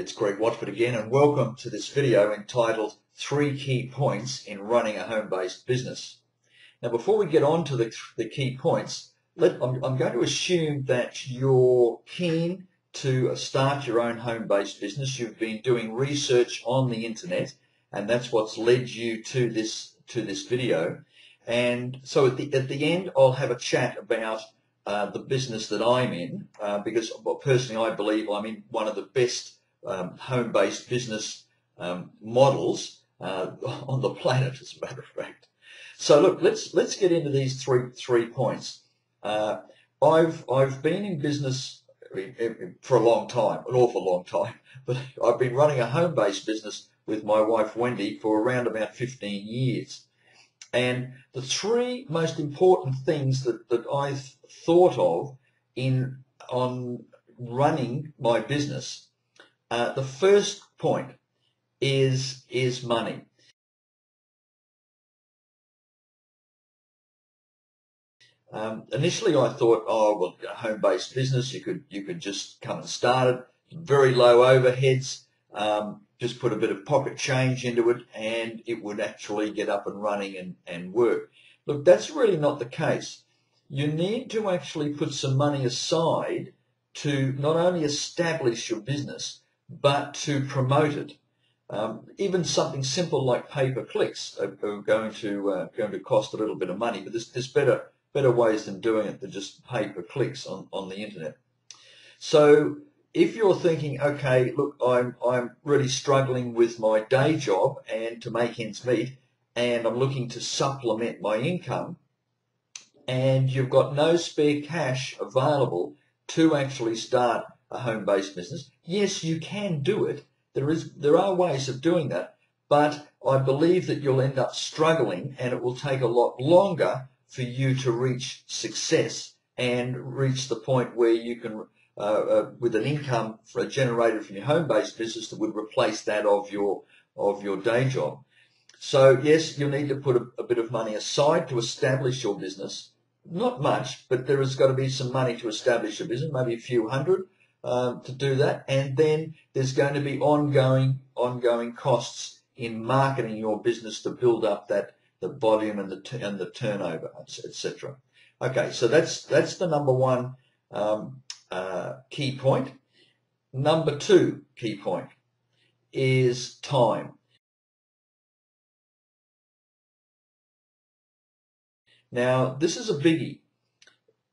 It's Greg Watford again, and welcome to this video entitled 3 Key Points in Running a Home-Based Business. Now, before we get on to the key points, I'm going to assume that you're keen to start your own home-based business. You've been doing research on the internet, and that's what's led you to this video. And so at the end, I'll have a chat about the business that I'm in, because personally I believe I'm in one of the best home-based business models on the planet, as a matter of fact. So look, let's get into these three points. I've been in business for a long time, an awful long time, but I've been running a home-based business with my wife Wendy for around about 15 years. And the three most important things that I've thought of on running my business, the first point is money. Initially, I thought, oh well, a home-based business, you could just come and start it, very low overheads, just put a bit of pocket change into it, and it would actually get up and running and work. Look, that's really not the case. You need to actually put some money aside to not only establish your business, but to promote it. Even something simple like pay-per-clicks are going to cost a little bit of money, but there's better ways than doing it than just pay-per-clicks on the internet. So if you're thinking, okay, look, I'm really struggling with my day job and to make ends meet, and I'm looking to supplement my income, and you've got no spare cash available to actually start a home-based business, yes, you can do it. There are ways of doing that, but I believe that you'll end up struggling, and it will take a lot longer for you to reach success and reach the point where you can, with an income generated from your home-based business that would replace that of your day job. So yes, you'll need to put a bit of money aside to establish your business. Not much, but there has got to be some money to establish your business, maybe a few hundred to do that. And then there's going to be ongoing costs in marketing your business to build up the volume and the turnover, etc. Okay, so that's the number one key point. Number two key point is time. Now, this is a biggie.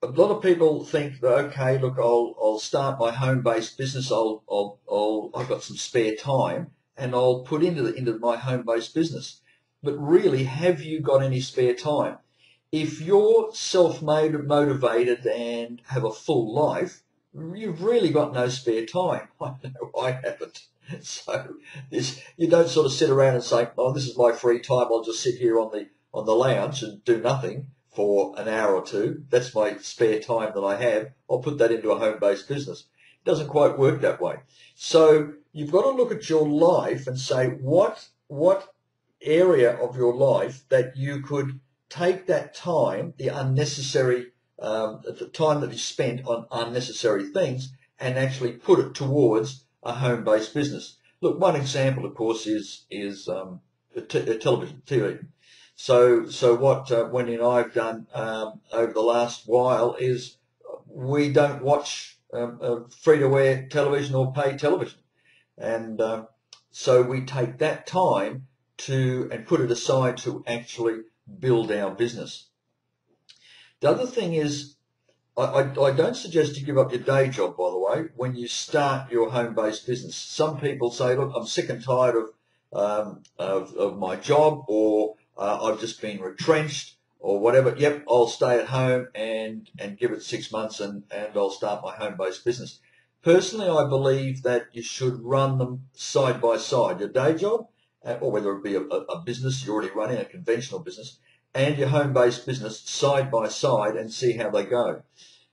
A lot of people think that, okay, look, I'll start my home-based business. I've got some spare time, and I'll put into my home-based business. But really, have you got any spare time? If you're self-motivated and have a full life, you've really got no spare time. I know I haven't. So you don't sort of sit around and say, oh, this is my free time. I'll just sit here on the lounge and do nothing for an hour or two. That's my spare time that I have. I'll put that into a home-based business. It doesn't quite work that way. So you've got to look at your life and say, what area of your life that you could take that time, the unnecessary, the time that you spent on unnecessary things, and actually put it towards a home-based business. Look, one example, of course, is television, TV. So what Wendy and I have done over the last while is we don't watch free-to-air television or paid television, and so we take that time and put it aside to actually build our business. The other thing is, I don't suggest you give up your day job, by the way, when you start your home-based business. Some people say, look, I'm sick and tired of my job, or I've just been retrenched, or whatever. Yep, I'll stay at home and give it 6 months and I'll start my home-based business. Personally, I believe that you should run them side by side, your day job, or whether it be a business you're already running, a conventional business, and your home-based business side by side, and see how they go.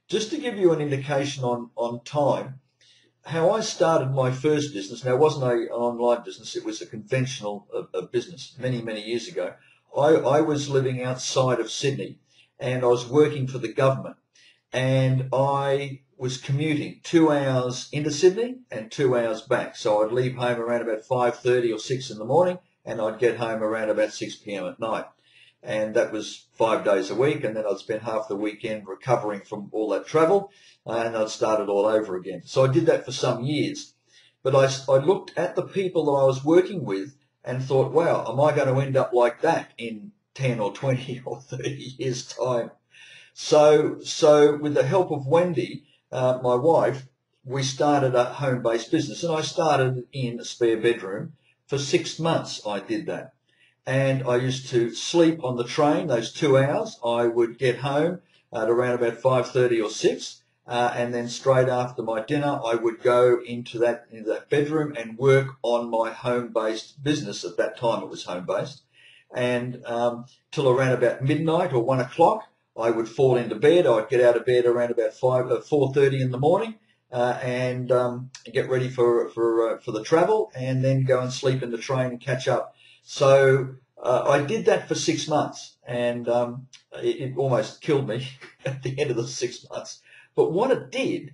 Just to give you an indication on time, how I started my first business, now it wasn't an online business, it was a conventional business many years ago. I was living outside of Sydney, and I was working for the government, and I was commuting 2 hours into Sydney and 2 hours back. So I'd leave home around about 5:30 or 6 in the morning, and I'd get home around about 6 p.m. at night. And that was 5 days a week, and then I'd spend half the weekend recovering from all that travel, and I'd start it all over again. So I did that for some years. But I looked at the people that I was working with and thought, wow, am I going to end up like that in 10 or 20 or 30 years' time? So with the help of Wendy, my wife, we started a home-based business, and I started in a spare bedroom. For 6 months I did that. And I used to sleep on the train those 2 hours. I would get home at around about 5:30 or 6, and then straight after my dinner, I would go into that bedroom and work on my home-based business. At that time, it was home-based, and till around about midnight or 1 o'clock, I would fall into bed. I'd get out of bed around about 4:30 in the morning, and get ready for the travel, and then go and sleep in the train and catch up. So I did that for 6 months, and it almost killed me at the end of the 6 months. But what it did,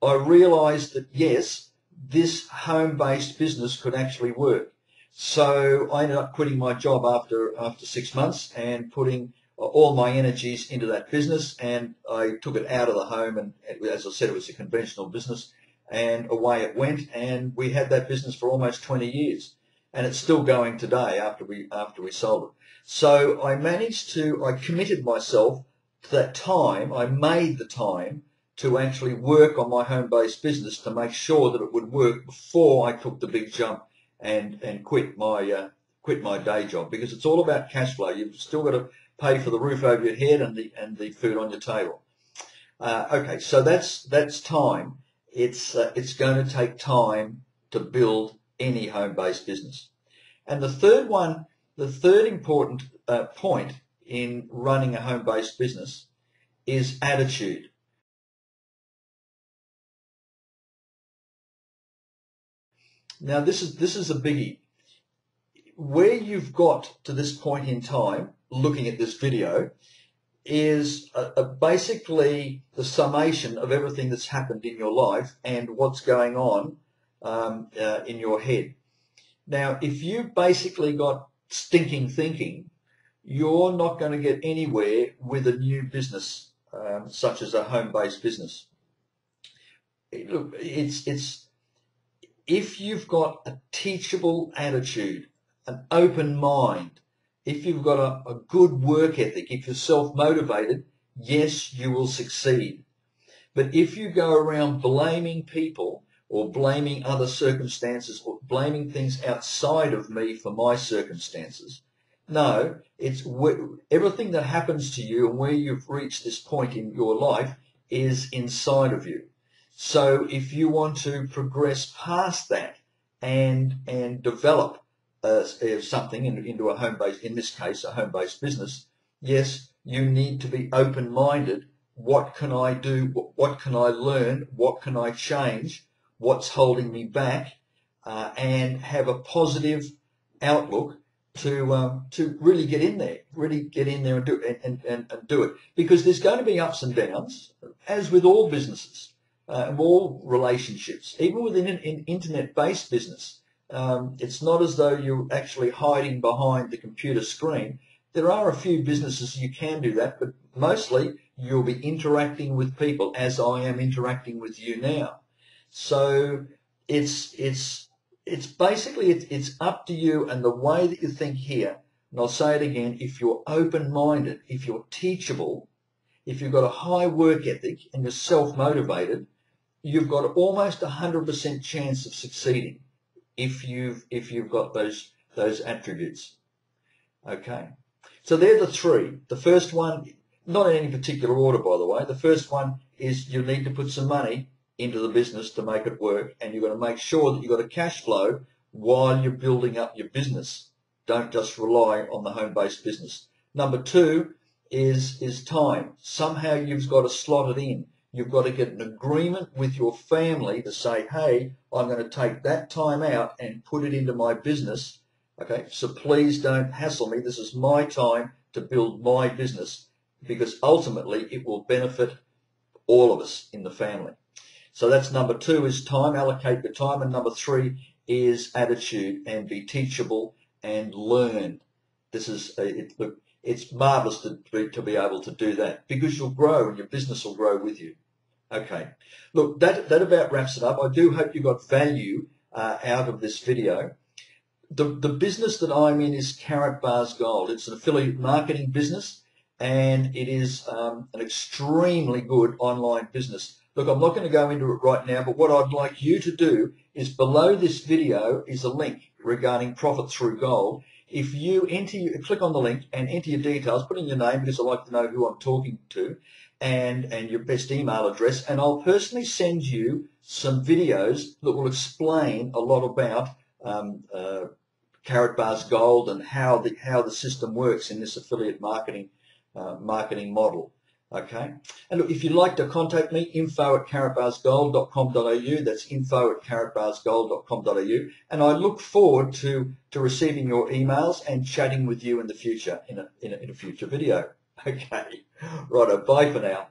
I realised that, yes, this home-based business could actually work. So I ended up quitting my job after 6 months and putting all my energies into that business, and I took it out of the home, and as I said, it was a conventional business, and away it went, and we had that business for almost 20 years. And it's still going today after we sold it. So I committed myself to that time. I made the time to actually work on my home-based business to make sure that it would work before I took the big jump and quit my day job, because it's all about cash flow. You've still got to pay for the roof over your head and the food on your table. Okay, so that's time. It's going to take time to build any home-based business. And the third important point in running a home-based business is attitude. Now this is a biggie. Where you've got to this point in time, looking at this video, is basically the summation of everything that's happened in your life and what's going on in your head. Now, if you basically got stinking thinking, you're not going to get anywhere with a new business, such as a home-based business. Look, it's if you've got a teachable attitude, an open mind, if you've got a good work ethic, if you're self-motivated, yes, you will succeed. But if you go around blaming people, or blaming other circumstances, or blaming things outside of me for my circumstances. No, it's everything that happens to you and where you've reached this point in your life is inside of you. So if you want to progress past that and develop something into a home-based, in this case, a home-based business, yes, you need to be open-minded. What can I do? What can I learn? What can I change? What's holding me back, and have a positive outlook to really get in there, and do it, and do it. Because there's going to be ups and downs, as with all businesses, all relationships, even within an internet-based business. It's not as though you're actually hiding behind the computer screen. There are a few businesses you can do that, but mostly you'll be interacting with people, as I am interacting with you now. So it's basically it's up to you and the way that you think here. And I'll say it again: if you're open-minded, if you're teachable, if you've got a high work ethic and you're self-motivated, you've got almost 100% chance of succeeding if you've got those attributes. Okay, so they're the three. The first one, not in any particular order, by the way. The first one is you need to put some money into the business to make it work, and you've got to make sure that you've got a cash flow while you're building up your business. Don't just rely on the home-based business. Number two is time. Somehow you've got to slot it in. You've got to get an agreement with your family to say, hey, I'm going to take that time out and put it into my business. Okay, so please don't hassle me. This is my time to build my business, because ultimately it will benefit all of us in the family. So that's number 2 is time, allocate your time. And number 3 is attitude and be teachable and learn. This is, look, it's marvelous to be able to do that because you'll grow and your business will grow with you. Okay, look, that about wraps it up. I do hope you got value out of this video. The business that I'm in is Carrot Bars Gold. It's an affiliate marketing business, and it is an extremely good online business. Look, I'm not going to go into it right now, but what I'd like you to do is below this video is a link regarding Profit Through Gold. If you click on the link and enter your details, put in your name because I like to know who I'm talking to, and your best email address, and I'll personally send you some videos that will explain a lot about Carrot Bars Gold and how the system works in this affiliate marketing model. Okay, and look, if you'd like to contact me, info@carrotbarsgold.com.au. That's info@carrotbarsgold.com.au, and I look forward to receiving your emails and chatting with you in the future in a future video. Okay, righto, bye for now.